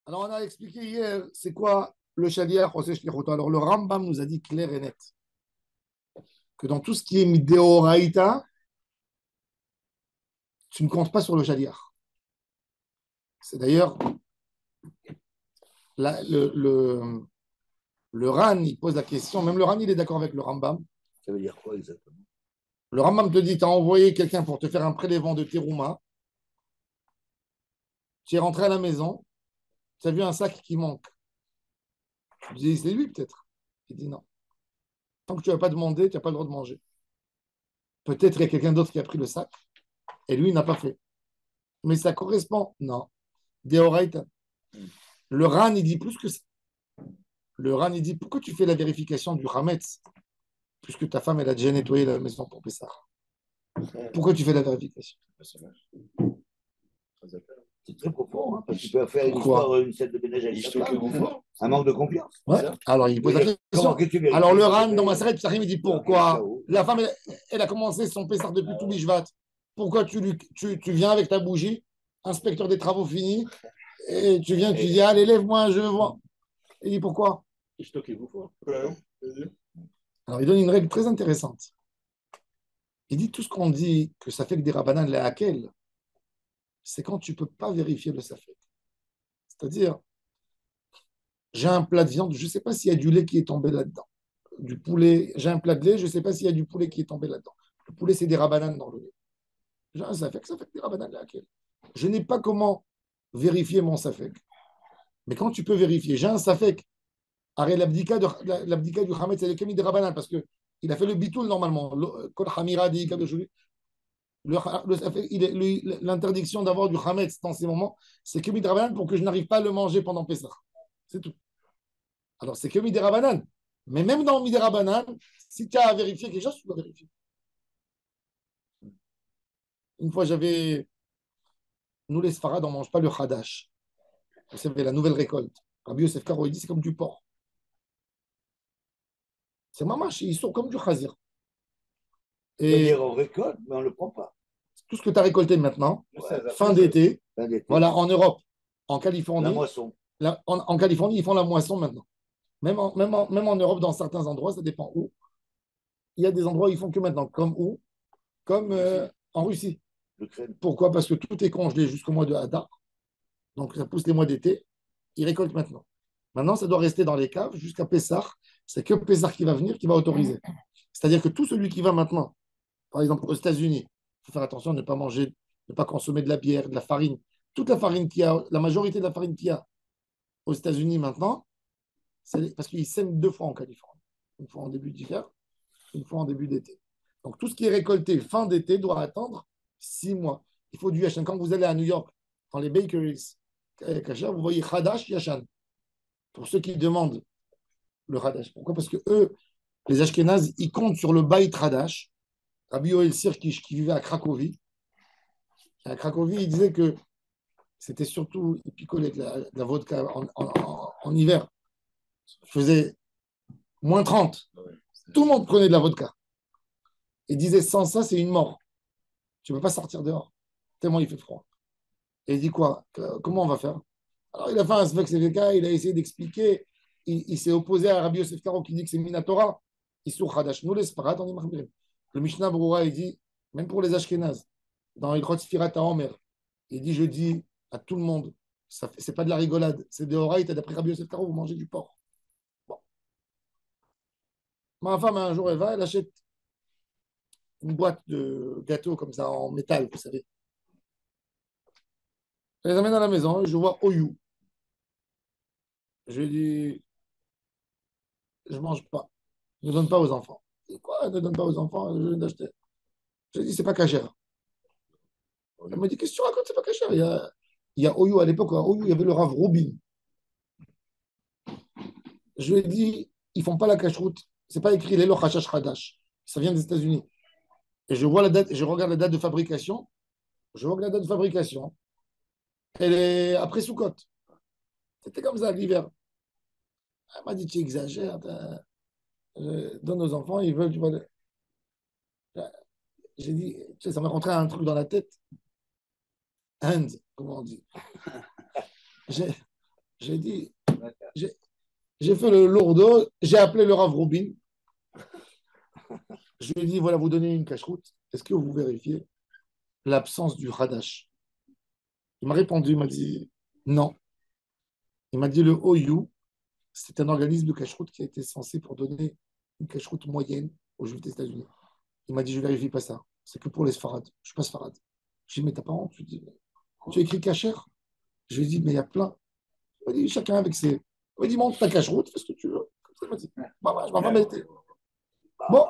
Alors, on a expliqué hier, c'est quoi le shaliach ou shlichut. Alors, le Rambam nous a dit clair et net que dans tout ce qui est midéoraïta, tu ne comptes pas sur le shaliach. C'est d'ailleurs le Ran, il pose la question, même le Ran, il est d'accord avec le Rambam. Ça veut dire quoi exactement? Le Rambam te dit, tu as envoyé quelqu'un pour te faire un prélèvement de terouma, tu es rentré à la maison, tu as vu un sac qui manque. Tu dis, c'est lui peut-être. Il dit non. Tant que tu n'as pas demandé, tu n'as pas le droit de manger. Peut-être qu'il y a quelqu'un d'autre qui a pris le sac et lui, il n'a pas fait. Mais ça correspond. Non. Deoraita. Le Ran, il dit plus que ça. Le Ran, il dit pourquoi tu fais la vérification du Hametz puisque ta femme, elle a déjà nettoyé la maison pour Pessah. Pourquoi tu fais la vérification? C'est très profond, hein, parce que tu peux faire une Pourquoi? histoire, une scène de ménage avec ta femme. Un manque de confiance. Ouais. Alors, il pose la question. Alors, le Ran, dans Maseret Psachim, il dit pourquoi la femme, elle a commencé son Pessah depuis tout Bishvat. Pourquoi tu viens avec ta bougie, inspecteur des travaux finis, et tu viens, tu dis, allez, lève-moi, je vois. Il dit pourquoi? Alors, il donne une règle très intéressante. Il dit tout ce qu'on dit que ça fait que des rabanan la hakel, c'est quand tu ne peux pas vérifier le safek. C'est-à-dire, j'ai un plat de viande, je ne sais pas s'il y a du lait qui est tombé là-dedans. Du poulet, j'ai un plat de lait, je ne sais pas s'il y a du poulet qui est tombé là-dedans. Le poulet, c'est des rabanan dans le lait. J'ai un safek, ça fait que des rabanan la hakel. Je n'ai pas comment vérifier mon safek. Mais quand tu peux vérifier, j'ai un safek, arrête l'abdika du Hametz, c'est le kemi des rabanan, parce qu'il a fait le bitoul normalement. Kol hamira de l'interdiction d'avoir du Hametz dans ces moments, c'est que midrabanan pour que je n'arrive pas à le manger pendant Pessah. C'est tout. Alors, c'est que midrabanan. Mais même dans midrabanan, si tu as à vérifier quelque chose, tu dois vérifier. Une fois, nous les Sfarad, on ne mange pas le Hadash. Vous savez, la nouvelle récolte. Rabbi Yosef Karo, il dit c'est comme du porc. C'est mamache, ils sont comme du Khazir. C'est-à-dire, on récolte, mais on ne le prend pas. Tout ce que tu as récolté maintenant, fin d'été, voilà, en Europe, en Californie. La moisson. En Californie, ils font la moisson maintenant. Même en Europe, dans certains endroits, ça dépend où. Il y a des endroits où ils font que maintenant, comme où? Comme en Russie. Pourquoi? Parce que tout est congelé jusqu'au mois de Hadar. Donc, ça pousse les mois d'été. Ils récoltent maintenant. Maintenant, ça doit rester dans les caves jusqu'à Pessah. C'est que Pessah qui va venir, qui va autoriser. C'est-à-dire que tout celui qui va maintenant, par exemple aux États-Unis, il faut faire attention de ne pas manger, de ne pas consommer de la bière, de la farine. Toute la farine qu'il y a, la majorité de la farine qu'il y a aux États-Unis maintenant, c'est parce qu'ils sèment deux fois en Californie. Une fois en début d'hiver, une fois en début d'été. Donc tout ce qui est récolté fin d'été doit attendre 6 mois. Il faut du Yachan. Quand vous allez à New York, dans les bakeries, vous voyez Hadash, Yachan. Pour ceux qui demandent le Hadash. Pourquoi? Parce que eux, les Ashkénazes, ils comptent sur le Baït Hadash. Rabbi Yoel Sirkish, qui vivait à Cracovie. À Cracovie, il disait que c'était surtout, il picolait de la vodka en hiver. Il faisait moins 30. Tout le monde prenait de la vodka. Il disait, sans ça, c'est une mort. Tu ne peux pas sortir dehors, tellement il fait froid. Et il dit quoi? Comment on va faire? Alors, il a fait un Svek CVK, il a essayé d'expliquer. Il s'est opposé à Rabbi Yosef Karo qui dit que c'est Minatora. Issur Hadash. Nous, les Sparad, on est marbirim. Le Mishnah Broura, il dit, même pour les Ashkénazes, dans Ilkhot Sfirat Omer, il dit, je dis à tout le monde, c'est pas de la rigolade, c'est de Horaïta, d'après Rabbi Yosef Karo, vous mangez du porc. Bon. Ma femme, un jour, elle va, elle achète une boîte de gâteaux comme ça en métal, vous savez. Je les amène à la maison, je vois Oyou. Je lui dis, je ne mange pas. Je ne donne pas aux enfants. Et quoi, ne donne pas aux enfants? Je viens d'acheter. Je lui dis, c'est pas cachère. Elle me dit, qu'est-ce que tu racontes? C'est pas cachère. Il y a Oyou à l'époque, à Oyou, il y avait le Rav Rubin. Je lui ai dit, ils font pas la cacheroute. C'est pas écrit Lelo Hashash Hadash. Ça vient des États-Unis. Et je vois la date, je regarde la date de fabrication. Je vois que la date de fabrication, elle est après Soukot. C'était comme ça l'hiver. Elle m'a dit, tu exagères. Donne aux enfants, ils veulent, tu vois. J'ai dit, tu sais, ça m'a rentré un truc dans la tête. Hand, comment on dit. J'ai J'ai dit, j'ai j'ai fait le lourdeau, j'ai appelé le Rav Rubin. Je lui ai dit, voilà, vous donnez une cache-route. Est-ce que vous vérifiez l'absence du Hadash? Il m'a répondu, il m'a dit, non. Il m'a dit, le OU, c'est un organisme de cache-route qui a été censé pour donner une cache-route moyenne aux Juifs des États-Unis. Il m'a dit, je ne vérifie pas ça. C'est que pour les Sfarad. Je ne suis pas Sfarad. Je lui ai dit, mais t'as pas honte? Je lui ai dit, tu écris cacher? Je lui ai dit, mais il y a plein. Il m'a dit, chacun avec ses. Il m'a dit, monte ta cache-route, fais ce que tu veux. Comme ça, il m'a dit, bah, ouais, je m'en vais m'arrêter. Bon,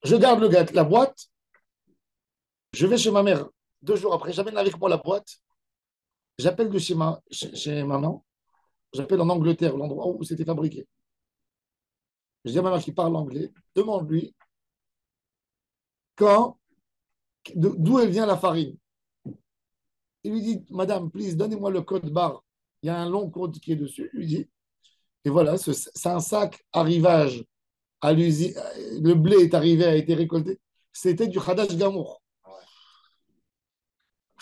je garde la boîte. Je vais chez ma mère 2 jours après. J'amène avec moi la boîte. J'appelle de chez maman. J'appelle en Angleterre, l'endroit où c'était fabriqué. Je dis à maman qui parle anglais, demande-lui quand, d'où elle vient la farine. Il lui dit, Madame, please, donnez-moi le code barre. Il y a un long code qui est dessus. Il lui dit, et voilà, c'est un sac arrivage à l'usine. Le blé est arrivé, a été récolté. C'était du Hadash Gamour.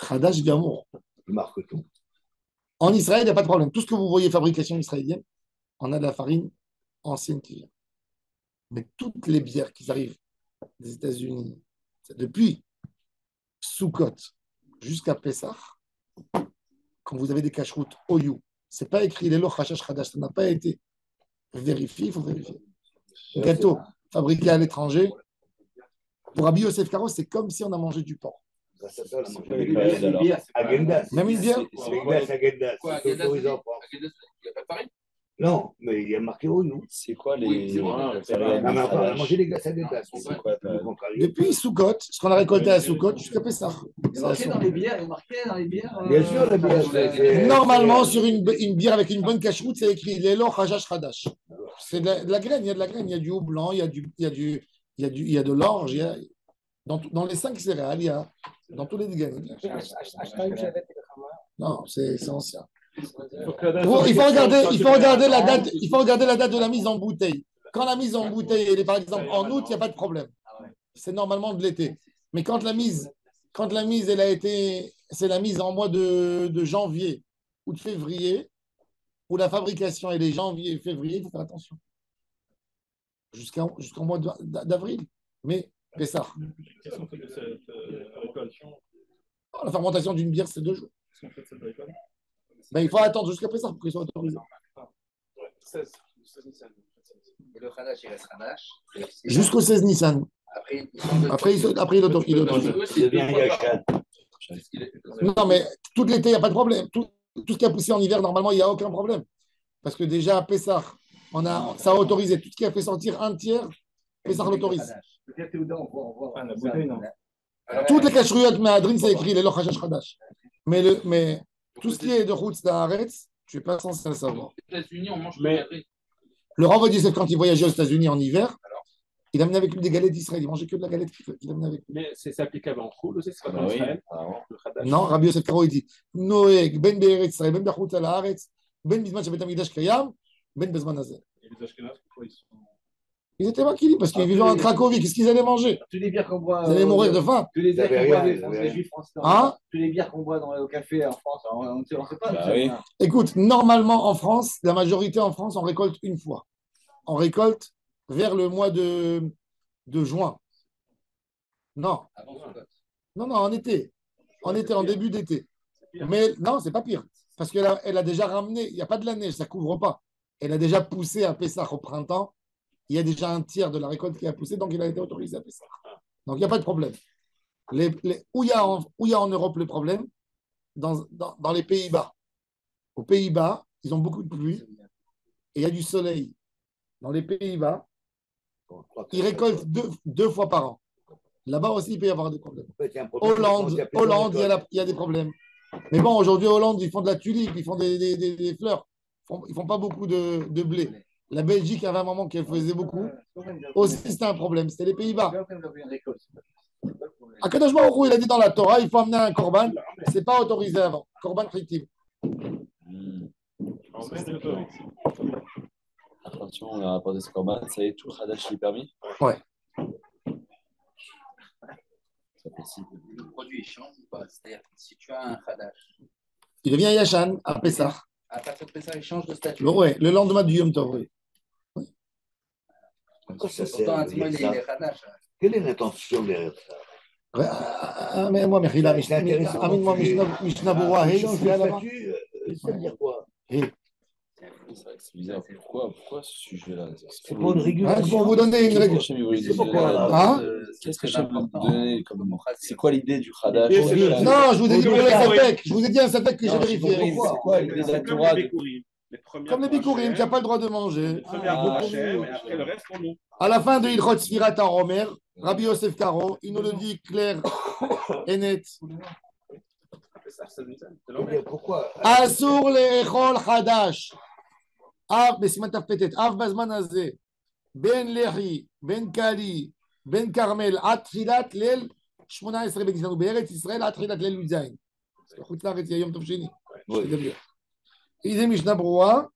Hadash Gamour. Il marque tout. En Israël, il n'y a pas de problème. Tout ce que vous voyez fabrication israélienne, on a de la farine ancienne qui vient. Mais toutes les bières qui arrivent des États-Unis, depuis Sukkot jusqu'à Pessah, quand vous avez des cache-routes OU, c'est pas écrit les loch hashash hadash, ça n'a pas été vérifié, il faut vérifier. Gâteau fabriqué à l'étranger, pour Rabbi Yosef Karo, c'est comme si on a mangé du porc. Agendas. Même une bière. Agendas. Quoi, C'est Agendas, autorisé en France. Agendas, il n'y a pas de farine? Non, mais il y a marqué au nous. C'est quoi Oui, c'est bon. périodes Ah, mais de on a mangé Hadash? des glaces Agendas. C'est quoi ta- Depuis Sukkot, ce qu'on a récolté à Sukkot jusqu'à Pessah. Il y a marqué dans les bières, il y a marqué dans les bières. Bien sûr, la bière, c'est- Normalement, sur une bière avec une bonne cache-route, c'est écrit Lelo Hajash Hadash. C'est de la graine, il y a de la graine, il y a du haut blanc, il y a de l'orge, dans les 5 céréales, il y a dans tous les dégâts. Non, c'est ancien. Il faut regarder la date de la mise en bouteille. Quand la mise en bouteille, elle est par exemple en août, il n'y a pas de problème. C'est normalement de l'été. Mais quand la mise, elle a été, c'est la mise en mois de janvier ou de février, où la fabrication elle est janvier et février, il faut faire attention. Jusqu'en mois d'avril. Mais Pessah. Qu'est-ce qu'on fait de cette récolte? La fermentation d'une bière, c'est 2 jours. Qu'est-ce qu'on fait de cette récolte? Ben, il faut attendre jusqu'à Pessah pour qu'il soit autorisé. 16 Nissan. Et le Hadash, il reste Hadash. Jusqu'au 16 Nissan. Après, Après, il autorise. C'est bien Yachat. Non, mais tout l'été, il n'y a pas de problème. Tout ce qui a poussé en hiver, normalement, il n'y a aucun problème. Parce que déjà, à Pessah, ça a autorisé. Tout ce qui a fait sortir un tiers, Pessah l'autorise. Ah, la bouteille, non. Toutes les cacherouillottes, mais Adrien, c'est écrit les Loch Hashash Hadash. Mais tout ce qui est de route d'Aretz, je ne suis pas censé le savoir. Aux États-Unis, on mange Mais- que Le Rav Yosef, quand il voyageait aux États-Unis en hiver, il amenait avec lui des galettes d'Israël. Il mangeait que de la galette qu'il amenait avec lui. Mais c'est applicable en Khoul aussi, c'est pas Bah en oui, Israël. apparemment. Le Hadash. Non, Rabbi Yosef Karo, il dit Noeg, ben Be'eretz Israël, ben Bechut al Haaretz, ben Bizman Shabbat Amidash Kayam, ben Bezman Hazel. Et les Ashkenazes, pourquoi ils sont. Ils étaient maquillés parce qu'ils vivaient en Cracovie. Qu'est-ce qu'ils allaient manger? Tous les bières qu'on boit. Ils allaient mourir de faim. Tous les bières Vous avez qu'on boit rien, des vous avez Français rien. juifs français. Hein? Tous les bières qu'on boit au café en France, on ne sait pas. Bah oui. Écoute, normalement en France, la majorité en France, on récolte une fois. On récolte vers le mois de juin. Non, avant Sukkot. non, en été. En été, en début d'été. Mais non, c'est pas pire. Parce qu'elle a déjà ramené, il n'y a pas de la neige, ça ne couvre pas. Elle a déjà poussé à Pessah au printemps. Il y a déjà un tiers de la récolte qui a poussé, donc il a été autorisé à Pessah. Donc il n'y a pas de problème. Où il y a en Europe le problème? Dans les Pays-Bas. Aux Pays-Bas, ils ont beaucoup de pluie et il y a du soleil. Dans les Pays-Bas, ils récoltent deux fois par an. Là-bas aussi, il peut y avoir des problèmes. Hollande, il y a des problèmes. Mais bon, aujourd'hui, Hollande, ils font de la tulipe, ils font des fleurs. Ils font pas beaucoup de blé. La Belgique avait un moment qu'elle faisait beaucoup. Aussi, c'était un problème. C'était les Pays-Bas. Akadosh Baruch Hu, il a dit dans la Torah, il faut amener un korban. Ce n'est pas autorisé avant. Korban chitim. En mai, je dois- Attention, on a rapporté ce corban, ça y est, tout le Hadash est permis. Ouais. Ça fait six. Le produit change ou pas? C'est-à-dire que si tu as un Hadash, Il devient Yachan à Pessah. À partir de Pessah, il change de statut. Ouais, le lendemain du Yom Tov, oui. Pourquoi ça Pourtant, sert un de témoin, dire il est ça? Khadash. Quelle est l'intention derrière ça? Moi, Mechila, C'est intéressant. amène-moi Mishnah Berurah, hey, on Change fait le à la main. statut, ça veut dire quoi? Hey. C'est vrai que c'est bizarre. Pourquoi ce sujet-là? C'est pour une Hein, régulation. pour vous donner une règle. C'est pourquoi, Hein? Qu'est-ce que Hachem veut nous donner comme... C'est quoi l'idée du Khadash? Non, je vous ai dit pour le Sapek. Je vous ai dit un Sapek que j'ai vérifié. C'est quoi l'idée de la Torah? Comme les Bikurim, tu n'as pas le droit de manger. Première pour Hachem, et après le reste pour nous. À la fin de Ilchot Sfirat Romer, Rabbi Yosef Karo, il nous le dit clair et net. Pourquoi? Asur le'echol Hadash. Av, בסימן ת"פ, אב בזמן הזה, בין לחי, בין קלי, בין כרמל, עד תחילת ליל 18 בניסן, בארץ ישראל עד תחילת ליל י"ז. בחוץ לארץ יהיה יום טוב שני. Il Mishnah Berurah.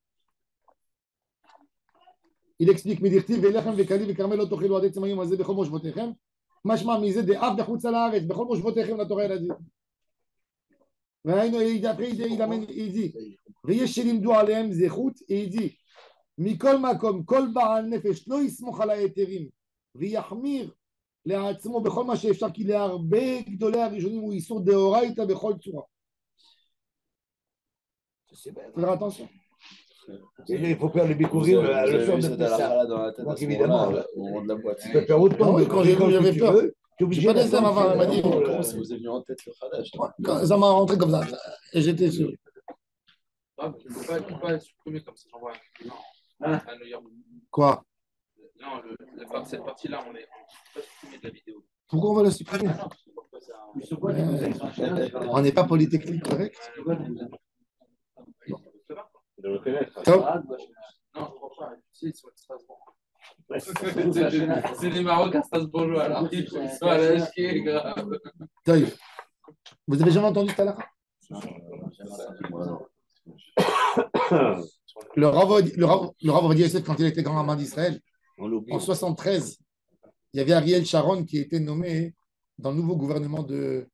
Il explique מדכתיב ולחם וקלי וכרמל לא תאכלו עד עצם היום הזה בכל מושבותיכם. משמע מזה דאב בחוץ לארץ, בכל מושבותיכם לתורה ילדים. après il dit ויש שלימדו עליהם זכות, il dit מכל מקום כל בעל נפש לא יסמוך על ההיתרים ויחמיר לעצמו בכל מה שאפשר, כי להרבה גדולי הראשונים הוא איסור דאורייתא בכל צורה. Faire attention. Il faut faire le bikurim le soir de Pessah. Donc évidemment, tu peux faire autant de Quand j'ai vu, j'avais peur. Tu es obligé de ça, ma femme m'a dit. Comment ça vous est venu en tête le Khadash? Ça m'a rentré comme ça. Et j'étais sûr. Ah, tu ne peux pas supprimer comme ça, j'en vois. Non. Quoi? Non, cette partie-là, on ne peut pas supprimer de la vidéo. Pourquoi on va la supprimer? On n'est pas polytechnique correct? De le connaître. Top. Non, je ne crois pas. Si, sur Strasbourg. C'est des Marocains, Strasbourgeois. Alors, ils sont à la chier, grave. Vous avez jamais entendu ça là? Le Rav Ovadia Yosef, quand il était grand rabbin d'Israël, en 73, il y avait Ariel Sharon qui était nommé dans le nouveau gouvernement de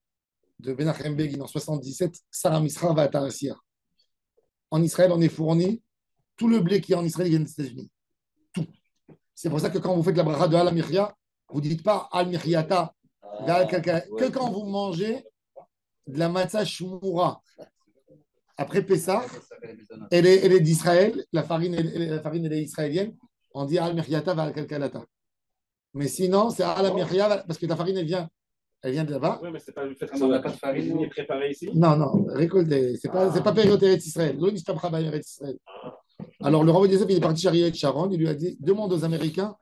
Menachem Begin en 77, Sarah Misra va à En Israël, on est fourni. Tout le blé qui est en Israël vient des États-Unis. Tout. C'est pour ça que quand vous faites la bracha de Al-Michya, vous ne dites pas Al-Michiyata, que quand vous mangez de la matzah shmura. Après Pessah, elle est d'Israël, la farine elle est israélienne, on dit Al-Michiyata va Al-Kalkalata. Mais sinon, c'est Al-Michya parce que la farine, elle vient de là-bas. Oui, mais c'est pas le fait qu'on n'a pas de farine préparée ici. Non, récolté. C'est pas période Eretz Israël. Alors, le roi Yosef, il est parti chez Ariel Sharon, il lui a dit demande aux Américains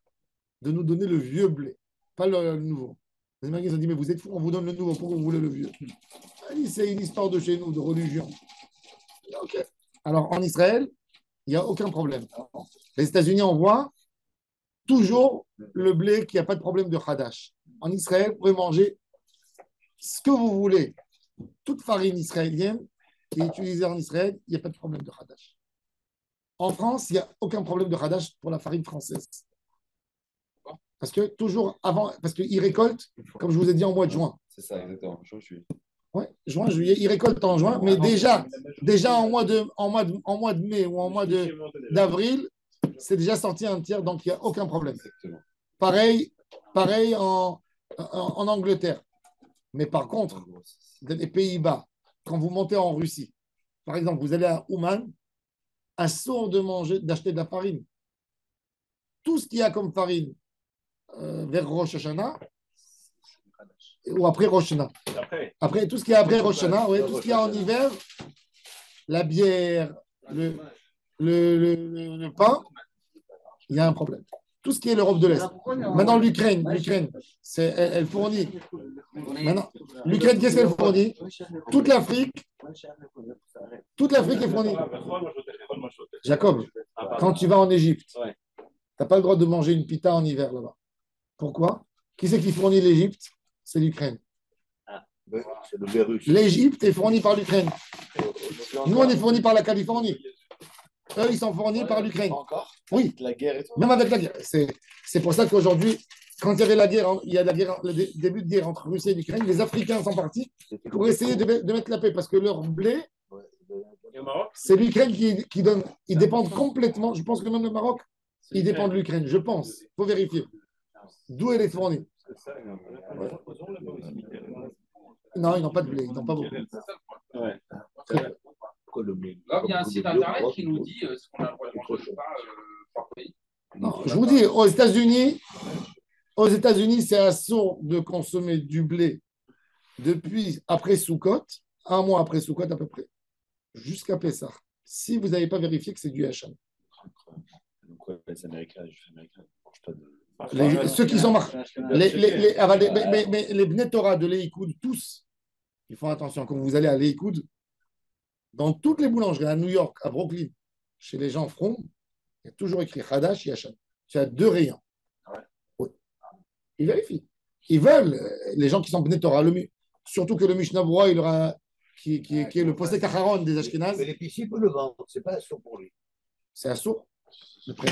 de nous donner le vieux blé, pas le nouveau. Les Américains ont dit mais vous êtes fous, on vous donne le nouveau, pourquoi vous voulez le vieux? Il dit c'est une histoire de chez nous, de religion. Ok. Alors, en Israël, il n'y a aucun problème. Les États-Unis envoient toujours le blé qui n'a pas de problème de Hadash. En Israël, vous pouvez manger ce que vous voulez. Toute farine israélienne qui est utilisée en Israël, il n'y a pas de problème de Hadash. En France, il n'y a aucun problème de Hadash pour la farine française. Parce que toujours avant, parce qu'ils récoltent, comme je vous ai dit, en mois de juin. C'est ça, exactement. Juillet. Ouais, juin, juillet, ils récoltent en juin, mais déjà en mois de mai ou en mois d'avril, c'est déjà sorti un tiers, donc il n'y a aucun problème. Exactement. Pareil en Angleterre. Mais par contre, dans les Pays-Bas, quand vous montez en Russie, par exemple, vous allez à Ouman, assourd d'acheter de la farine. Tout ce qu'il y a comme farine vers Rosh Hashanah, ou après Rosh Hashanah. Après, tout ce qu'il y a après Rosh Hashanah, ouais, tout ce qu'il y a en hiver, la bière, le pain, il y a un problème. Tout ce qui est l'Europe de l'Est. Maintenant, l'Ukraine, elle fournit. Maintenant, l'Ukraine, qu'est-ce qu'elle fournit? Toute l'Afrique est fournie. Jacob, quand tu vas en Égypte, tu n'as pas le droit de manger une pita en hiver là-bas. Pourquoi? Qui c'est qui fournit l'Égypte? C'est l'Ukraine. L'Égypte est fournie par l'Ukraine. Nous, on est fournis par la Californie. Eux, ils sont fournis par l'Ukraine. Encore? Oui. La guerre et tout. Même avec la guerre. C'est pour ça qu'aujourd'hui, quand il y avait la guerre, il y a le début de guerre entre Russie et l'Ukraine, les Africains sont partis pour essayer de mettre la paix parce que leur blé, Le Maroc? C'est l'Ukraine qui donne. Ils dépendent complètement. Je pense que même le Maroc, il dépend de l'Ukraine. Je pense. Il faut vérifier. D'où elle est fournie. Ouais. Non, ils n'ont pas de blé. Ils n'ont pas beaucoup. Ouais. Là, il y a un site internet qui nous dit ce qu'on a pour manger pas par pays. Non, je vous dis, aux États-Unis, c'est assourd de consommer du blé depuis après Sukkot, un mois après Sukkot à peu près, jusqu'à Pessah. Si vous n'avez pas vérifié que c'est du Hacham. Donc, ouais, les Américains, les Juifs américains, ils ne mangent pas de. Ceux qui sont marqués. Mais les Bnei Torah de l'Eikoud, tous, ils font attention. Quand vous allez à l'Eikoud, dans toutes les boulangeries, à New York, à Brooklyn, chez les gens froms, il y a toujours écrit Hadash et Hacham. Tu as deux rayons. Oui. Ils vérifient. Ils veulent, les gens qui sont Bnei Torah, surtout que le Mishnah Brura, il aura, qui est le Posek Acharon des Ashkenaz. Mais l'épicier peut le vendre, c'est pas assourd pour lui. C'est assourd. D'après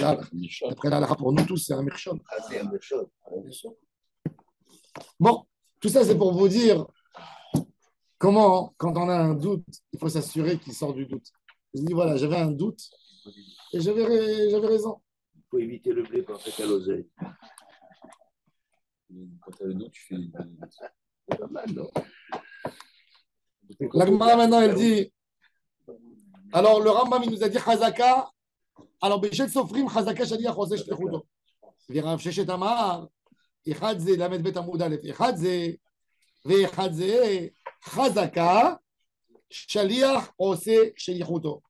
l'Allah, pour nous tous, c'est un Mirchon. Ah, c'est un Mirchon. Bien sûr. Bon, tout ça, c'est pour vous dire comment, quand on a un doute, il faut s'assurer qu'il sort du doute. Je dis, voilà, j'avais un doute et j'avais raison. Il faut éviter le blé pour faire l'oseille. Quand tu as le doute, tu fais. C'est pas mal, non? La Gemara, maintenant, elle dit, alors le Rambam, il nous a dit Chazaka. Alors, Béchet Sofrim, Chazaka Shaliach Oseh Shtechuto. Virav Sheshet Amar, Echad Ze, Lamed Bet Amud Aleph, Echad Ze, Ve'echad Ze, Chazaka Shaliach Oseh Shtechuto.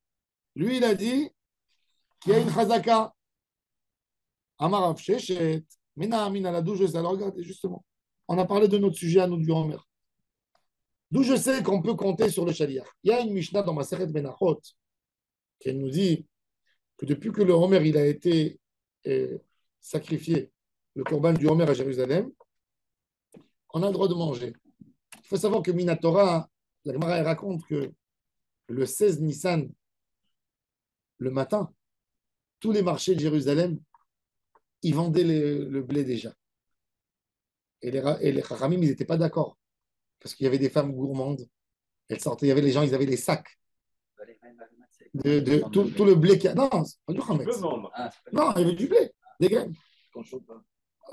Lui, il a dit qu'il y a une Chazaka. Amar Rav Sheshet, Mina Amina, la d'où je sais. Alors, regardez, justement, on a parlé de notre sujet à nous du Homer. D'où je sais qu'on peut compter sur le Shaliach. Il y a une Mishnah dans Maseret Benachot qui nous dit que depuis que le Homer il a été sacrifié, le Corban du Homer à Jérusalem, on a le droit de manger. Il faut savoir que Minatora, la Gemara raconte que le 16 Nissan, le matin, tous les marchés de Jérusalem, ils vendaient le blé déjà. Et les Chachamim, ils n'étaient pas d'accord. Parce qu'il y avait des femmes gourmandes. Elles sortaient, il y avait les gens, ils avaient les sacs. Tout le blé qu'il y a. Non, c'est pas du Hametz. Non, il y avait du blé, des graines.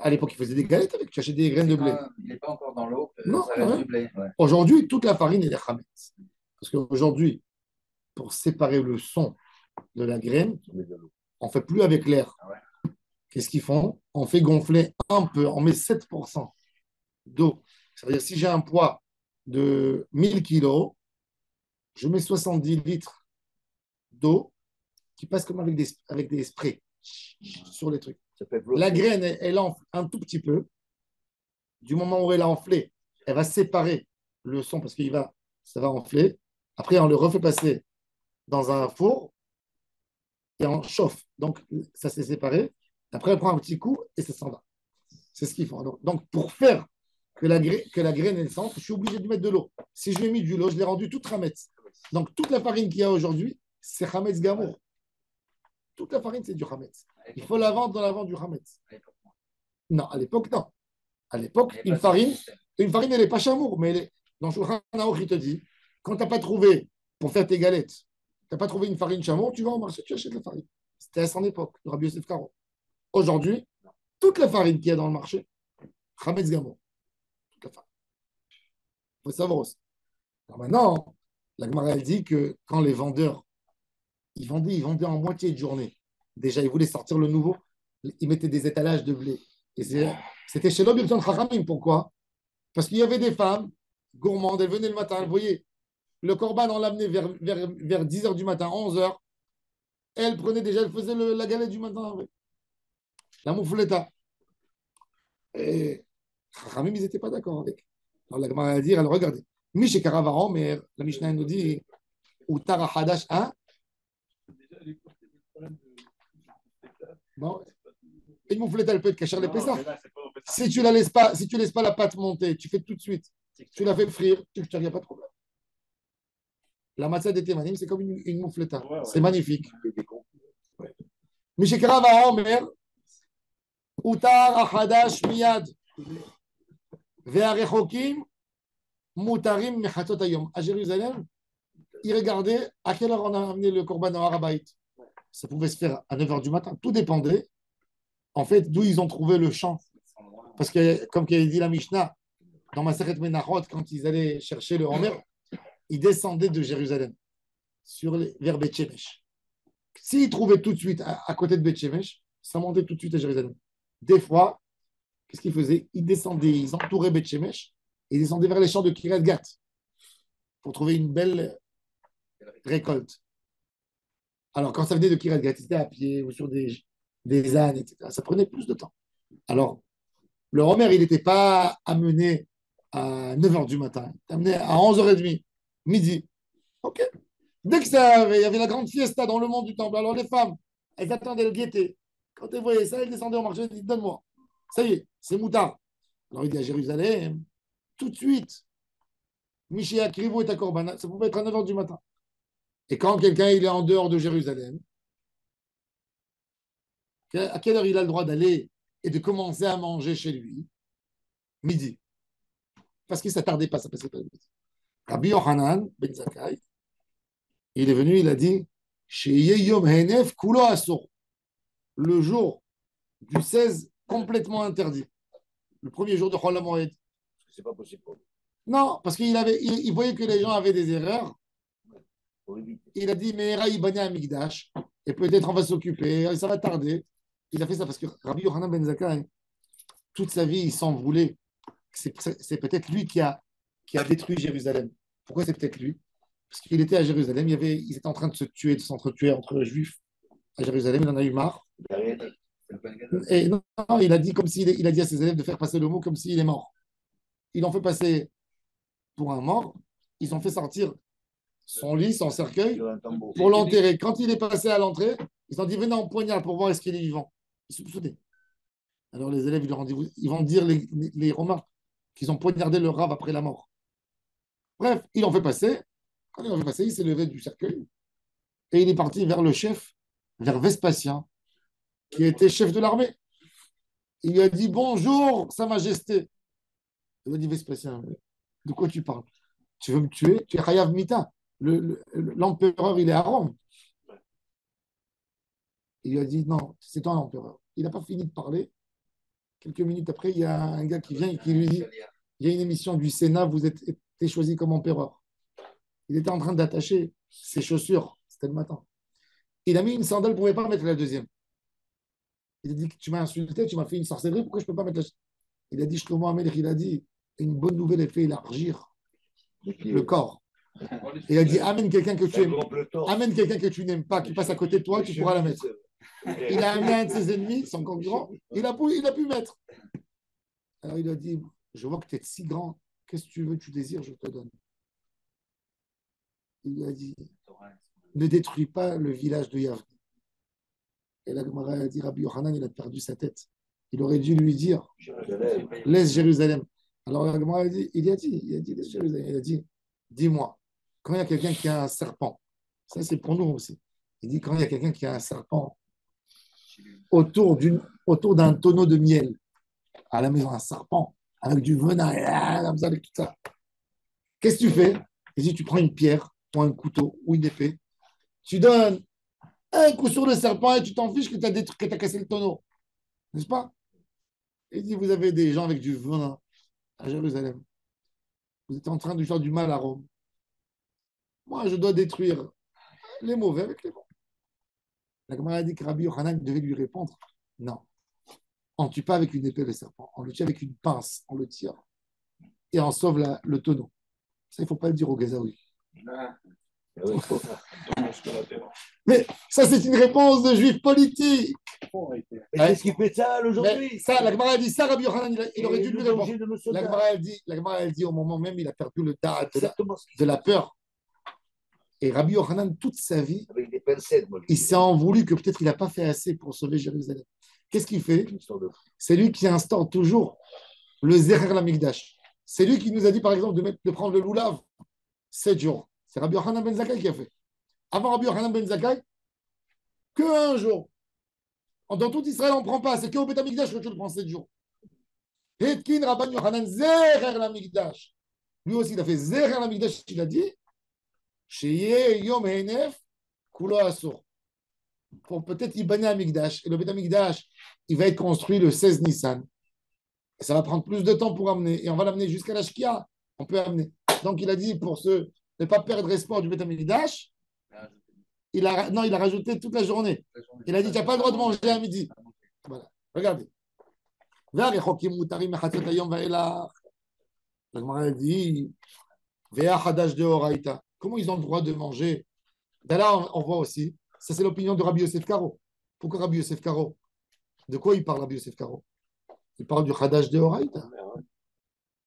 À l'époque, ils faisaient des galettes avec, tu achetais des graines de blé. Il n'est pas encore dans l'eau, non, ça reste du blé. Ouais. Aujourd'hui, toute la farine est des Hametz. Parce qu'aujourd'hui, pour séparer le son de la graine, on ne fait plus avec l'air. Ah ouais. Qu'est-ce qu'ils font? On fait gonfler un peu, on met 7% d'eau. C'est-à-dire, si j'ai un poids de 1000 kilos, je mets 70 litres d'eau qui passe comme avec des sprays sur les trucs. La graine, elle enfle un tout petit peu. Du moment où elle a enflé, elle va séparer le son parce que ça va enfler. Après, on le refait passer dans un four et on chauffe. Donc, ça s'est séparé. Après, elle prend un petit coup et ça s'en va. C'est ce qu'ils font. Donc, pour faire que la graine elle s'enfle, je suis obligé de mettre de l'eau. Si je lui ai mis de l'eau, je l'ai rendu toute Hametz. Donc, toute la farine qu'il y a aujourd'hui, c'est Hametz Gamour. Toute la farine, c'est du Hametz. Il faut la vendre dans la vente du Hametz. Non, à l'époque, non. À l'époque, une farine, elle n'est pas chamour, mais dans Shulchan Aruch, il te dit, quand tu n'as pas trouvé, pour faire tes galettes, tu n'as pas trouvé une farine chamour, tu vas au marché, tu achètes la farine. C'était à son époque, le Rabbi Yosef Karo. Aujourd'hui, toute la farine qu'il y a dans le marché, Hametz Gamour. Toute la farine. Il faut savoir aussi. Alors maintenant, la Gemara elle dit que quand les vendeurs, ils vendaient en moitié de journée. Déjà, ils voulaient sortir le nouveau, ils mettaient des étalages de blé. Et c'était chez l'Objet de Chachamim. Pourquoi? Parce qu'il y avait des femmes gourmandes, elles venaient le matin, vous voyez, le corban, on l'amenait vers 10h du matin, 11h. Elle prenait déjà, elle faisait la galette du matin avec. La moufleta. Et Chachamim, ils n'étaient pas d'accord avec. Alors la Gemara a dit, alors regardez, Miché Karavaran, mais la Mishnah nous dit, ou Tara Hadash, hein? Bon. Une mouflette, elle peut être cachère les Pessah. Si tu laisses pas la pâte monter, tu fais tout de suite. Tu la fais frire, il n'y a pas de problème. La matzah des Témanim, c'est comme une mouflette. Ouais. C'est magnifique. Mishekara va Omer, Utar Ahadash Miyad, Ve'arechokim, Mutarim Mechatot Ayom. À Jérusalem, il regardait à quelle heure on a amené le Corban au Harabait. Ça pouvait se faire à 9 h du matin. Tout dépendait, en fait, d'où ils ont trouvé le champ. Parce que, comme avait dit la Mishnah, dans Maseret Menachot, quand ils allaient chercher le Homer, ils descendaient de Jérusalem vers Beth Shemesh. S'ils trouvaient tout de suite à côté de Beth Shemesh, ça montait tout de suite à Jérusalem. Des fois, qu'est-ce qu'ils faisaient? Ils descendaient, ils entouraient Beth Shemesh et ils descendaient vers les champs de Kiryat Gat pour trouver une belle récolte. Alors, quand ça venait de Kiryat Gat, c'était à pied ou sur des ânes, etc. Ça prenait plus de temps. Alors, le Homer, il n'était pas amené à 9 h du matin. Il était amené à 11 h 30, midi. OK. Dès que il y avait la grande fiesta dans le monde du temple, alors les femmes, elles attendaient le guettait. Quand elles voyaient ça, elles descendaient au marché, elles disaient, donne-moi. Ça y est, c'est moutard. Alors il dit à Jérusalem, tout de suite, Michéa Krivo est à Korban, ça pouvait être à 9 h du matin. Et quand quelqu'un il est en dehors de Jérusalem, à quelle heure il a le droit d'aller et de commencer à manger chez lui? Midi. Parce qu'il ne s'attardait pas, ça passait pas midi. Rabbi Yochanan ben Zakkai, il est venu, il a dit, le jour du 16, complètement interdit. Le premier jour de Chol HaMoed. C'est pas possible. Non, parce il voyait que les gens avaient des erreurs. Il a dit, mais Raïbani Amigdash, et peut-être on va s'occuper, ça va tarder. Il a fait ça parce que Rabbi Yochanan ben Zakkai, toute sa vie, il s'en voulait. C'est peut-être lui qui a détruit Jérusalem. Pourquoi c'est peut-être lui? Parce qu'il était à Jérusalem, ils étaient en train de s'entretuer entre juifs à Jérusalem, il en a eu marre. Et non, il a dit il a dit à ses élèves de faire passer le mot comme s'il est mort. Ils l'ont fait passer pour un mort, ils ont fait sortir son lit, son cercueil, pour l'enterrer. Quand il est passé à l'entrée, ils ont dit venez en poignard pour voir est-ce qu'il est vivant. Ils soupçonnaient. Alors les élèves, ils vont dire les Romains qu'ils ont poignardé leur rave après la mort. Bref, ils l'ont fait passer. Quand ils l'ont fait passer, il s'est levé du cercueil et il est parti vers le chef, vers Vespasien, qui était chef de l'armée. Il lui a dit bonjour, Sa Majesté. Il a dit Vespasien, de quoi tu parles? Tu veux me tuer? Tu es Chayav Mita. L'empereur, il est à Rome. Il lui a dit non, c'est toi l'empereur. Il n'a pas fini de parler. Quelques minutes après, il y a un gars qui vient et qui lui dit il y a une émission du Sénat, vous êtes été choisi comme empereur. Il était en train d'attacher ses chaussures. C'était le matin. Il a mis une sandale, il ne pouvait pas mettre la deuxième. Il a dit tu m'as insulté, tu m'as fait une sorcellerie, pourquoi je ne peux pas mettre la. Il a dit Shlomo Amelech, il a dit une bonne nouvelle, elle fait élargir le corps. Il a dit amène quelqu'un que tu aimes. Amène quelqu'un que tu n'aimes pas, qui passe à côté de toi, tu pourras la mettre. Il a amené un de ses ennemis, son concurrent, il a pu mettre. Alors il a dit je vois que tu es si grand, qu'est-ce que tu veux, tu désires, je te donne. Il lui a dit ne détruis pas le village de Yavne. Et la Gemara a dit Rabbi Yochanan, il a perdu sa tête. Il aurait dû lui dire laisse Jérusalem. Alors la Gemara a dit laisse Jérusalem. Il a dit dis-moi, quand il y a quelqu'un qui a un serpent, ça c'est pour nous aussi. Il dit quand il y a quelqu'un qui a un serpent autour d'un tonneau de miel à la maison, un serpent avec du venin, avec tout ça. Qu'est-ce que tu fais? Il dit tu prends une pierre ou un couteau ou une épée, tu donnes un coup sur le serpent et tu t'en fiches que tu as cassé le tonneau. N'est-ce pas? Il dit vous avez des gens avec du venin à Jérusalem. Vous êtes en train de faire du mal à Rome. Moi, je dois détruire les mauvais avec les bons. La Gemara a dit que Rabbi Yochanan devait lui répondre non. On ne tue pas avec une épée le serpent. On le tue avec une pince. On le tire. Et on sauve le tonneau. Ça, il ne faut pas le dire au Gazaoui. Mais ça, c'est une réponse de juif politique. Est-ce qu'il fait ça aujourd'hui? Ça, la Gemara a dit ça, Rabbi Yochanan, il aurait dû lui répondre. La Gemara a dit au moment même, il a perdu le tas de la peur. Et Rabbi Yochanan, toute sa vie, il s'est en voulu que peut-être il n'a pas fait assez pour sauver Jérusalem. Qu'est-ce qu'il fait? C'est lui qui instaure toujours le Zecher Lamikdash. C'est lui qui nous a dit, par exemple, de prendre le loulav 7 jours. C'est Rabbi Yochanan ben Zakkai qui a fait. Avant Rabbi Yochanan ben Zakkai, qu'un jour. Dans tout Israël, on ne prend pas. C'est qu'au Beth Amikdash que tu le prends 7 jours. Hetkin Rabban Yochanan Zecher Lamikdash. Lui aussi, il a fait Zecher Lamikdash, il a dit. Sheye Yom Henef, Kulo Asur. Pour peut-être Ibane Amigdash. Et le Bet Amigdash, il va être construit le 16 Nissan. Et ça va prendre plus de temps pour amener. Et on va l'amener jusqu'à la Shkia. On peut amener. Donc il a dit pour ne pas perdre espoir du Bet Amigdash, non, il a rajouté toute la journée. Il a dit tu n'as pas le droit de manger à midi. Voilà. Regardez. La Gemara dit comment ils ont le droit de manger? D'ailleurs, on voit aussi, ça c'est l'opinion de Rabbi Yosef Karo. Pourquoi Rabbi Yosef Karo? De quoi il parle Rabbi Yosef Karo? Il parle du Hadash de Horaïta.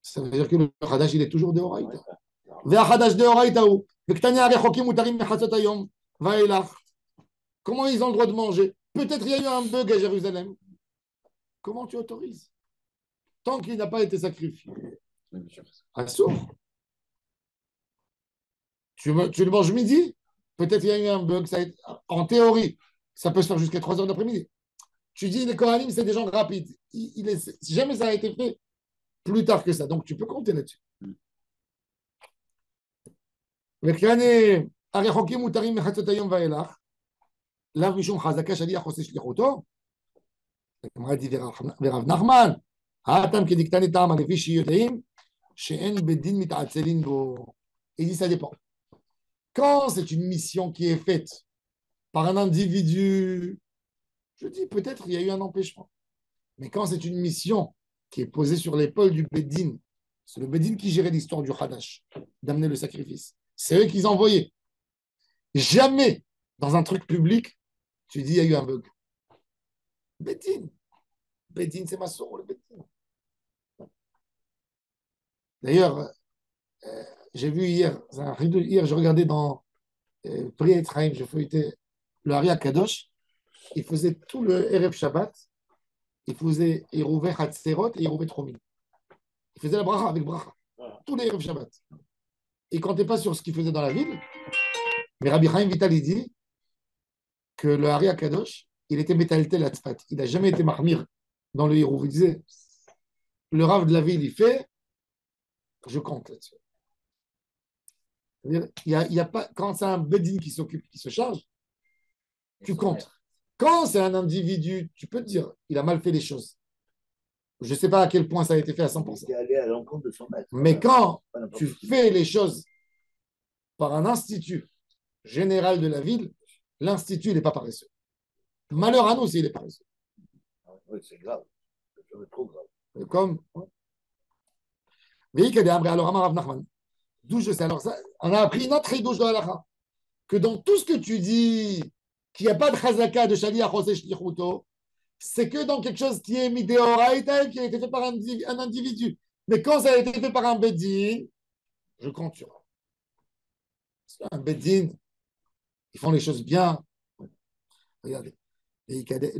Ça veut dire que le Hadash il est toujours de Horaïta. Comment ils ont le droit de manger? Peut-être il y a eu un bug à Jérusalem. Comment tu autorises? Tant qu'il n'a pas été sacrifié. Assour. Tu le manges midi? Peut-être il y a eu un bug. En théorie, ça peut se faire jusqu'à 3 heures d'après-midi. Tu dis, les Kohanim, c'est des gens rapides. Jamais ça a été fait plus tard que ça. Donc, tu peux compter là-dessus. לאו משום חזקה שליח עושה שליחותו. הגמרא dit ורב נחמן, האטם כדקתני טעמא לפי שיודעים שאין בדין מתעצלין בו. Il dit ça dépend. Quand c'est une mission qui est faite par un individu, je dis peut-être il y a eu un empêchement. Mais quand c'est une mission qui est posée sur l'épaule du Bédine, c'est le Bédine qui gérait l'histoire du Hadash, d'amener le sacrifice. C'est eux qui envoyaient. Jamais dans un truc public, tu dis il y a eu un bug. Bédine. Bédine, c'est ma soeur, le Bédine. D'ailleurs, j'ai vu hier, je regardais dans Pri Etzraïm, je feuilletais le Ari Akadosh, il faisait tout le Erev Shabbat, il faisait Eruvé Hatzerot et Eruvé Tromim. Il faisait la bracha avec bracha, tous les Erev Shabbat. Il ne comptait pas sur ce qu'il faisait dans la ville, mais Rabbi Chaim Vital, il dit que le Ari Akadosh, il était métalté la tzfat. Il n'a jamais été marmir dans le Eruv. Il disait, le Rav de la ville, il fait, je compte là-dessus. Il y a pas, quand c'est un bedin qui s'occupe, qui se charge, tu comptes. Quand c'est un individu, tu peux te dire, il a mal fait les choses. Je ne sais pas à quel point ça a été fait à 100%. Il est allé à l'encontre de son maître. Mais quand tu fais les choses par un institut général de la ville, l'institut, il n'est pas paresseux. Malheur à nous s'il est paresseux. Oui, c'est grave. C'est trop grave. Comme. Alors, Amar Rav Nachman. D'où je sais. Alors, ça, on a appris notre douche de l'Alacha. Que dans tout ce que tu dis, qu'il n'y a pas de chazaka de shaliach oseh shlichuto, c'est que dans quelque chose qui est midéoraita, qui a été fait par un individu. Mais quand ça a été fait par un bedin, je compte sur un bedin. Ils font les choses bien. Regardez. Les Ikadé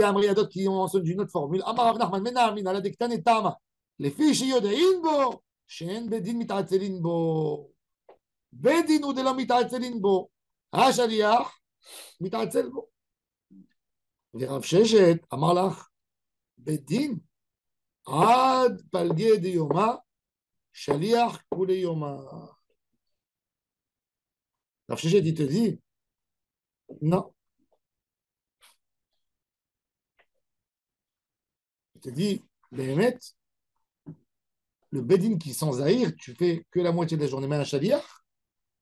Amriadot qui ont enseigné une autre formule. Amar Rav Nachman, Mena Amina, la Dektan et Tama. Les filles שיודעים בו, שאין בדין מתעצלין בו. בדין הוא דלא מתעצלין בו. השליח מתעצל בו. ורב ששת אמר לך, בדין עד פלגי דיומא, שליח כולי יומא. רב ששת, il te dit, non. Il te dit, באמת, le bedin qui sans zahir, tu fais que la moitié de la journée, mais un shaliach,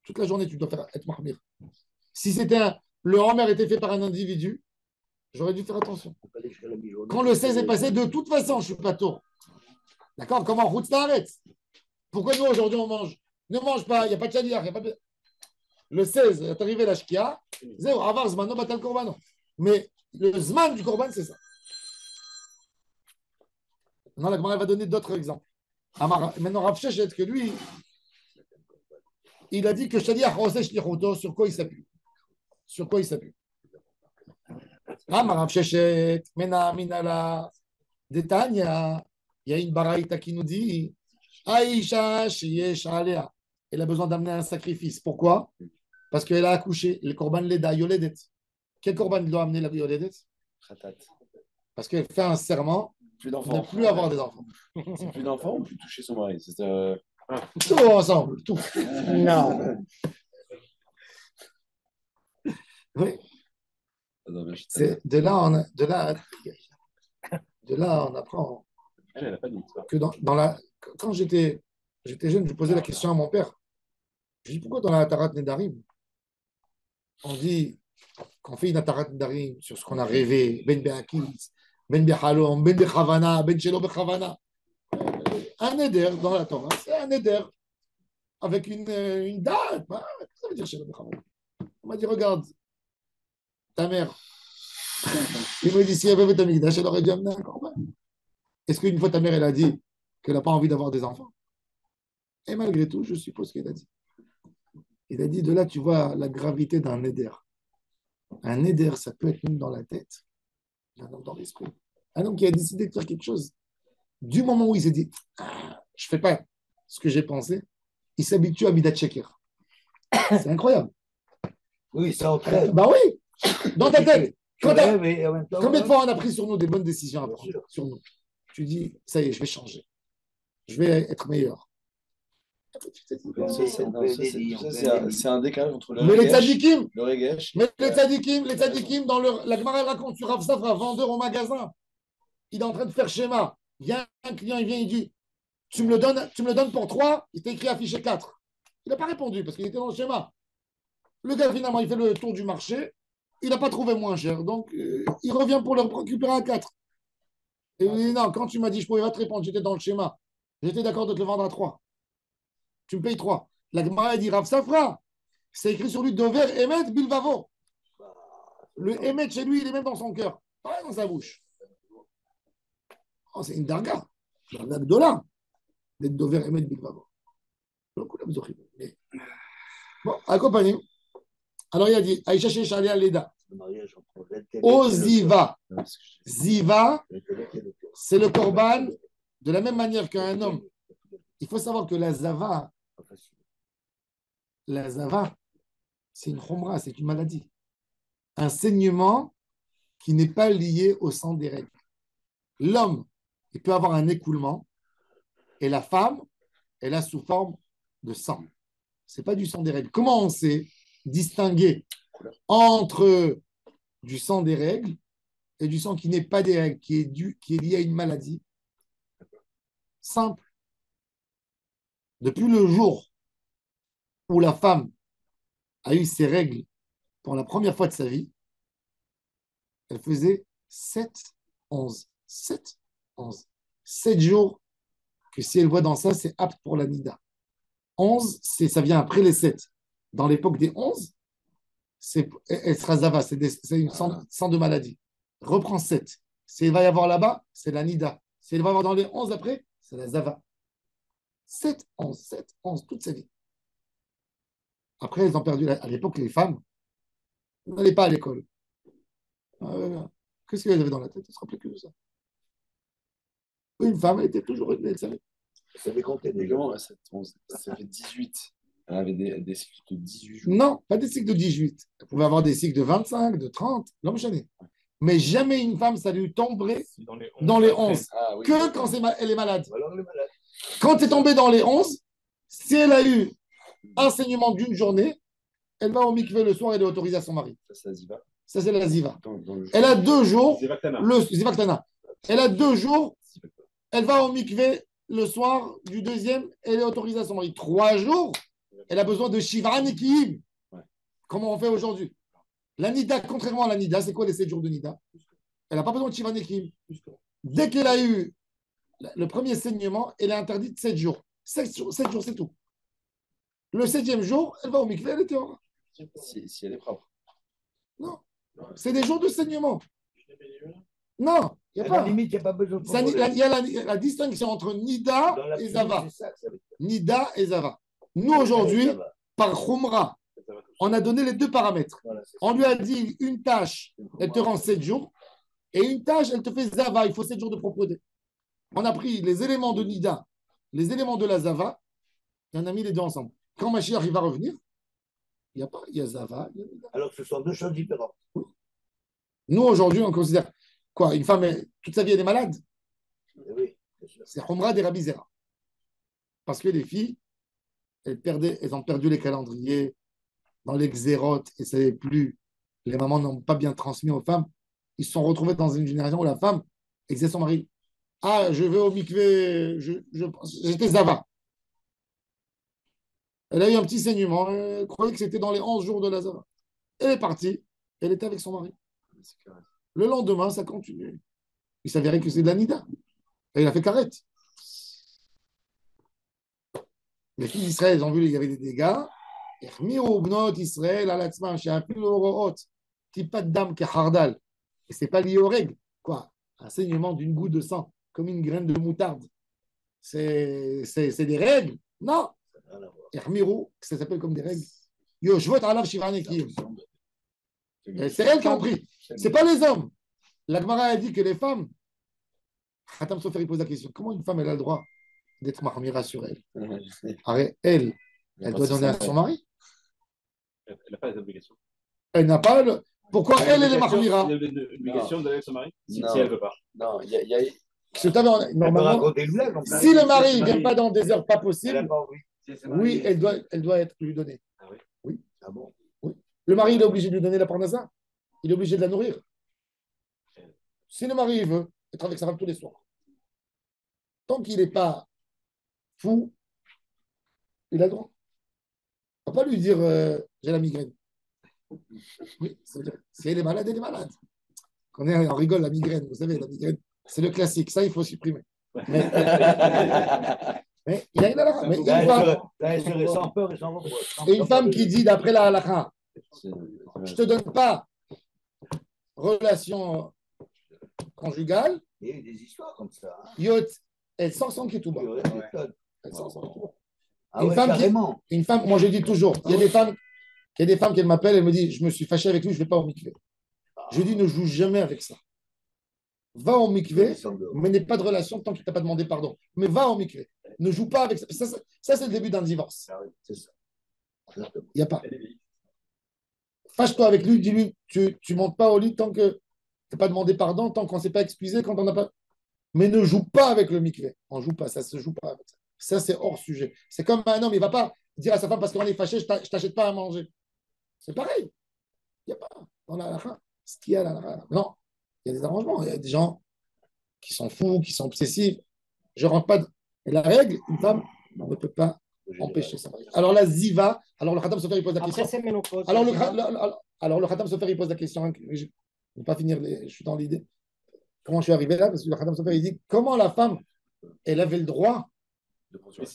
toute la journée, tu dois faire être mahmir. Si le homer était fait par un individu, j'aurais dû faire attention. Quand le 16 est passé, de toute façon, je ne suis pas tôt. D'accord? Comment? Route t'arrête. Pourquoi nous, aujourd'hui, on mange? Ne mange pas, il n'y a pas de shaliach, il n'y a pas de... Le 16 est arrivé la shkia, zéro, avar zmano batal korbano. Mais le zman du korban, c'est ça. Non, la Gemara va donner d'autres exemples. Maintenant, Rav Sheshet, que lui, il a dit que Shaliach Oseh Shlichuto, sur quoi il s'appuie? Sur quoi il s'appuie? Rav Sheshet, Mena Minala, Detania, il y a une baraïta qui nous dit Aïcha Sheyesh Alea. Elle a besoin d'amener un sacrifice. Pourquoi? Parce qu'elle a accouché. Le korban leda yoledet. Quel korban doit amener la yoledet? Parce qu'elle fait un serment de ne plus avoir des enfants. C'est plus d'enfants ou plus toucher son mari? Tout ensemble, tout. Non. Oui. C'est de là, on apprend Elle n'a pas dit ça. que quand j'étais jeune, je posais la question à mon père. Je dis pourquoi dans la Tarat Nedarim, on dit qu'on fait une Tarat Nedarim sur ce qu'on a rêvé, Ben Be'akis, Ben Be'halom, Ben Be'chavana, Ben Shelo Be'chavana. Un Neder dans la Torah, c'est un Neder avec une date. Qu'est-ce que ça veut dire Shelo Be'chavana? On m'a dit regarde, ta mère. Il me dit si elle avait Betamikdash, elle aurait dû amener un corban. Est-ce qu'une fois ta mère, elle a dit qu'elle n'a pas envie d'avoir des enfants? Et malgré tout, je suppose qu'elle a dit. Il a dit, de là, tu vois la gravité d'un neder. Un neder, ça peut être même dans la tête, un homme dans l'esprit. Un homme qui a décidé de faire quelque chose. Du moment où il s'est dit, je ne fais pas ce que j'ai pensé, il s'habitue à Midat Sheker. C'est incroyable. Oui, ça entraîne. Bah oui, dans ta tête. Combien de de fois on a pris sur nous des bonnes décisions à prendre sur nous? Tu dis, ça y est, je vais changer. Je vais être meilleur. C'est un décalage entre Mais les regesh. Mais les tzadikim, la Gemara elle raconte sur Rav Safra, vendeur au magasin, il est en train de faire schéma. Il y a un client, il vient, il dit, tu me le donnes pour 3, il t'a écrit affiché 4. Il n'a pas répondu parce qu'il était dans le schéma. Le gars, finalement, il fait le tour du marché, il n'a pas trouvé moins cher. Donc, il revient pour le récupérer à 4. Et il dit, non, quand tu m'as dit, je pouvais pas te répondre, j'étais dans le schéma. J'étais d'accord de te le vendre à 3. Tu me payes 3. La Gemara dit Rav Safra, c'est écrit sur lui Dover Emet Bilvavo. Le Emet chez lui, il est même dans son cœur, pas dans sa bouche. Oh, c'est une darga. Darga Gdola. D'être Dover Emet Bilvavo. Bon, accompagné. Alors il a dit Aïcha Sheshalia Leda. O Ziva. Ziva, c'est le korban de la même manière qu'un homme. Il faut savoir que la zava, c'est une khomra, c'est une maladie. Un saignement qui n'est pas lié au sang des règles. L'homme, il peut avoir un écoulement et la femme, elle a sous forme de sang. Ce n'est pas du sang des règles. Comment on sait distinguer entre du sang des règles et du sang qui n'est pas des règles, qui est lié à une maladie? Simple. Depuis le jour où la femme a eu ses règles pour la première fois de sa vie, elle faisait 7, 11. 7, 11. 7 jours que si elle voit dans ça, c'est apte pour la nida. 11, ça vient après les 7. Dans l'époque des 11, elle sera zava, c'est une sang de maladie. Reprends 7. Si elle va y avoir là-bas, c'est la nida. Si elle va y avoir dans les 11 après, c'est la zava. 7, 11, toute sa vie. Après, elles ont perdu. À l'époque, les femmes n'allaient pas à l'école. Qu'est-ce qu'elles avaient dans la tête? Elles se rappelaient que de ça. Une femme, elle était toujours. Elle savait. Elle savait compter des gens. Ça fait 18. Elle avait des cycles de 18 jours. Non, pas des cycles de 18. Elle pouvait avoir des cycles de 25, de 30, l'homme chané. Mais jamais une femme, ça lui tomberait dans les 11. Ah, oui, que quand elle est malade. Alors, elle est malade. Quand c'est tombé dans les 11, si elle a eu un saignement d'une journée, elle va au mikvé le soir et elle est autorisée à son mari. Ça, c'est la ziva. Ça, c'est la ziva. Elle a 2 jours. Le zivaktana. Elle a 2 jours. Elle va au mikvé le soir du deuxième et elle est autorisée à son mari. 3 jours. Elle a besoin de Shiva Nekiim. Comment on fait aujourd'hui? La Nida, contrairement à la Nida, c'est quoi les 7 jours de Nida? Elle n'a pas besoin de Shiva Nekiim. Dès qu'elle a eu le premier saignement, elle est interdite 7 jours. 7 jours, c'est tout. Le 7e jour, elle va au mikvé, elle est dehors. Si elle est propre. Non. C'est des jours de saignement. Non, il n'y a À pas. la limite, il n'y a pas besoin de Il y a la distinction entre Nida et Zava. Nida et Zava. Nous, aujourd'hui, par Khumra, on a donné les 2 paramètres. On lui a dit une tâche, elle te rend 7 jours, et une tâche, elle te fait Zava, il faut 7 jours de propreté. On a pris les éléments de Nida, les éléments de la Zava, et on a mis les 2 ensemble. Quand Mashiach va revenir, il y a Zava, il y a Nida. Alors que ce sont 2 choses différentes. Oui. Nous, aujourd'hui, on considère quoi? Une femme, toute sa vie, elle est malade? Oui, c'est Khumra des Rabbi Zera. Parce que les filles, elles ont perdu les calendriers dans les xérotes et ça n'est plus. Les mamans n'ont pas bien transmis aux femmes. Ils se sont retrouvés dans une génération où la femme exerce son mari. Ah, je vais au mikvé, j'étais Zava. Elle a eu un petit saignement. Elle croyait que c'était dans les 11 jours de la Zava. Elle est partie. Elle était avec son mari. Le lendemain, ça continue. Il s'avérait que c'est de la Nida. Et il a fait carrette. Les filles d'Israël, elles ont vu qu'il y avait des dégâts. Israël, pas de dame qui est hardal. Et ce n'est pas lié aux règles. Quoi? Un saignement d'une goutte de sang, comme une graine de moutarde. C'est des règles? Non. Ça s'appelle comme des règles. C'est elles qui ont pris. Ce n'est pas les hommes. La Gemara a dit que les femmes. Khatam Sofer pose la question. Comment une femme elle a le droit d'être mahmira sur elle? Elle doit donner à son mari. Elle n'a pas d'obligation. Elle n'a pas le. Pourquoi elle est mahmira? Elle a une obligation d'aller avec son mari si elle ne veut pas. Non, il y a. Normalement, si le mari ne vient pas dans des heures pas possibles, oui, elle doit être lui donnée. Ah oui? Oui. Ah bon? Oui. Le mari, il est obligé de lui donner la parnassa. Il est obligé de la nourrir. Si le mari veut être avec sa femme tous les soirs, tant qu'il n'est pas fou, il a le droit. On ne va pas lui dire j'ai la migraine. Oui, si elle est malade, elle est malade. On rigole, la migraine, vous savez, la migraine, c'est le classique. Ça, il faut supprimer. Mais il y a une halakha. Mais une femme qui dit, d'après la halakha, je ne te donne pas relation conjugale. Il y a eu des histoires comme ça. Elle sort son ketouba. Elle sort son ketouba. Une femme, moi je dis toujours, il y a des femmes qui m'appellent, elles me disent, je me suis fâché avec lui, je ne vais pas au mikvé. Je dis, ne joue jamais avec ça. Va au mikvé, mais n'aie pas de relation tant qu'il ne t'a pas demandé pardon. Mais va au mikvé. Ne joue pas avec ça. Ça c'est le début d'un divorce. C'est ça. Il n'y a pas. Fâche-toi avec lui, dis-lui, tu ne montes pas au lit tant que tu n'as pas demandé pardon, tant qu'on ne s'est pas excusé, quand on n'a pas. Mais ne joue pas avec le mikvé. On ne joue pas, ça ne se joue pas avec ça. Ça, c'est hors sujet. C'est comme un homme, il ne va pas dire à sa femme parce qu'on est fâché, je ne t'achète pas à manger. C'est pareil. Il n'y a pas. Dans la halakha, ce qu'il y a là. Non, il y a des arrangements. Il y a des gens qui sont fous, qui sont obsessifs. Je ne rentre pas. Et la règle, une femme ne peut pas empêcher ça. Alors la ziva, alors le Khatam Sofer, il pose la question. Après, c'est ménopause. Alors le Khatam Sofer, il pose la question. Je ne vais pas finir, je suis dans l'idée. Comment je suis arrivé là? Parce que le Khatam Sofer, il dit comment la femme, elle avait le droit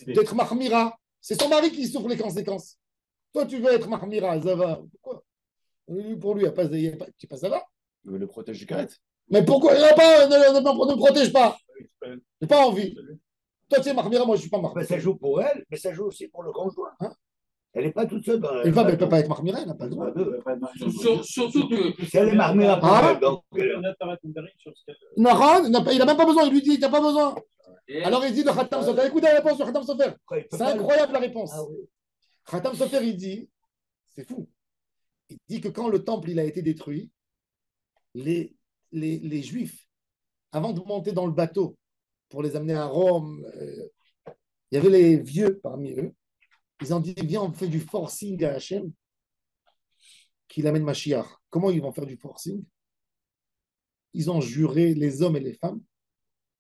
d'être mahmira. C'est son mari qui souffre les conséquences. Toi, tu veux être mahmira, Zava. Pourquoi? Pour lui, il n'y a pas ça va. Il le protège du carrette. Mais pourquoi? Il ne protège pas. Je n'ai pas envie. Toi, tu es mahmira, moi, je ne suis pas mahmira. Mais ça joue pour elle, mais ça joue aussi pour le conjoint. Hein? Elle n'est pas toute seule. Une femme, elle ne peut pas être mahmira, elle n'a pas le droit. Surtout que. Si elle est mahmira pour elle, donc. Non, il n'a même pas besoin. Il lui dit, il n'a pas besoin. Alors il dit le Khatam Sofer. Écoutez la réponse du Khatam Sofer. C'est incroyable la réponse. Khatam Sofer, il dit, c'est fou. Il dit que quand le temple il a été détruit, les Juifs, avant de monter dans le bateau pour les amener à Rome, il y avait les vieux parmi eux. Ils ont dit, viens, on fait du forcing à Hachem qu'il amène Mashiach. Comment ils vont faire du forcing? Ils ont juré, les hommes et les femmes,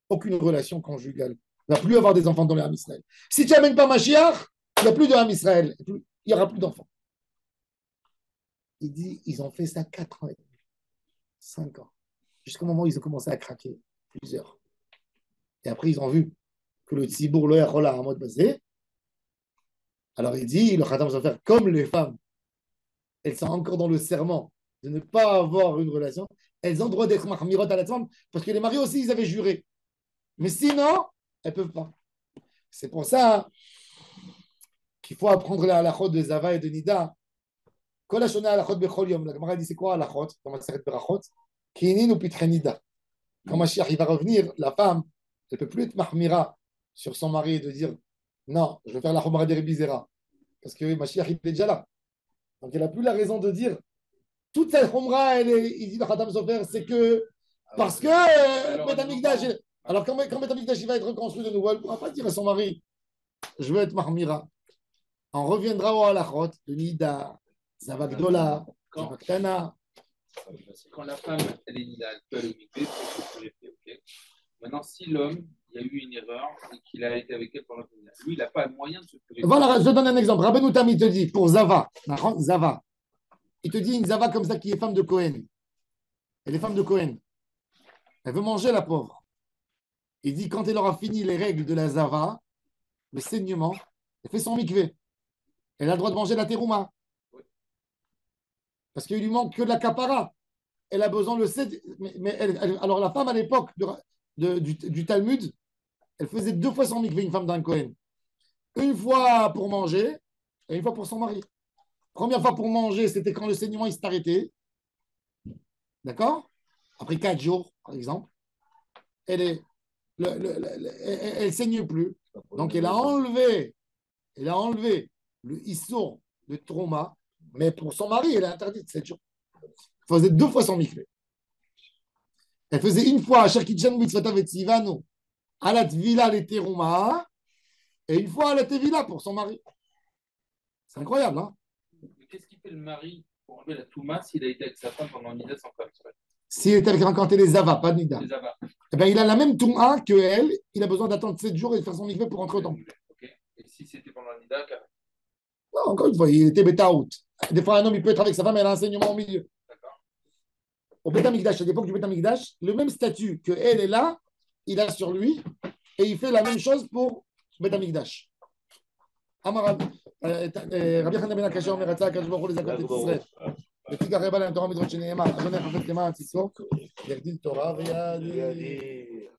aucune relation conjugale. Il ne va plus avoir des enfants dans le Ham Israël. Si tu n'amènes pas Mashiach, il n'y a plus de Ham Israël. Il n'y aura plus d'enfants. Il dit, ils ont fait ça 4 ans et demi, 5 ans, jusqu'au moment où ils ont commencé à craquer, plusieurs. Et après, ils ont vu que le tzibour, le rola en mode basé. Alors il dit, le Khatam va faire comme les femmes. Elles sont encore dans le serment de ne pas avoir une relation. Elles ont le droit d'être mahmirot à la femme parce que les maris aussi, ils avaient juré. Mais sinon, elles ne peuvent pas. C'est pour ça qu'il faut apprendre la halachot de Zava et de Nida. La Gemara dit c'est quoi halachot dans ma série de Berachot? Kinin ou Pitrenida. Quand Mashiach il va revenir, la femme, elle ne peut plus être mahmira sur son mari et de dire non, je vais faire la Chomra de Rebizera. Parce que Mashiach il est déjà là. Donc elle n'a plus la raison de dire toute cette Chomra, il dit dans Khatam Sofer, c'est que parce que Betamikdash. Alors quand Betamikdash va être reconstruit de nouveau, elle ne pourra pas dire à son mari je veux être Mahmira. On reviendra au halachot de Nida, Zavagdola, Zavagtana. Quand la femme, elle est nida, elle peut aller au mikvé, c'est ce que j'ai fait, ok. Maintenant, si l'homme, il y a eu une erreur et qu'il a été avec elle pendant le nida, lui, il n'a pas le moyen de se purifier. Voilà, je donne un exemple. Rabbeinu Tam, il te dit, pour Zava, Zava, il te dit une Zava comme ça qui est femme de Cohen. Elle est femme de Cohen. Elle veut manger, la pauvre. Il dit, quand elle aura fini les règles de la Zava, le saignement, elle fait son mikvé. Elle a le droit de manger la terouma. Parce qu'il lui manque que de la capara. Elle a besoin de le sait. Mais alors la femme à l'époque du Talmud, elle faisait 2 fois son mikvé, une femme d'un Cohen. Une fois pour manger et une fois pour son mari. Première fois pour manger, c'était quand le saignement il s'est arrêté. D'accord? Après 4 jours, par exemple. Elle ne saigne plus. Donc elle a enlevé le issour de trauma, mais pour son mari, elle est interdite 7 jours. Elle faisait 2 fois son mikvé. Elle faisait une fois à Sherkichan Mitzvata Vetsivano, à la Tvila les Teruma, et une fois à la Tevila pour son mari. C'est incroyable, hein? Mais qu'est-ce qu'il fait le mari pour enlever la Touma s'il a été avec sa femme pendant Nida sans femme? S'il était avec quand les Zava, pas Nida. Les Avars. Eh ben, il a la même Touma que elle, il a besoin d'attendre 7 jours et de faire son mikvé pour rentrer au temple. Okay. Et si c'était pendant Nida, Non, encore une fois, il était bêta out. Des fois, un homme, il peut être avec sa femme, elle a un enseignement au milieu. Au Beth Amikdash, à l'époque du Beth Amikdash, le même statut que elle est là, il a sur lui, et il fait la même chose pour Beth Amikdash. Amarab, Rabbi Hanan ben Akasha אומר רצה הקדוש ברוך הוא לזכות את ישראל. ותיקח רבה להם תורה מדרות שנאמר, אדוני חפץ למען תשרוק, יגדיל תורה ויאדיר.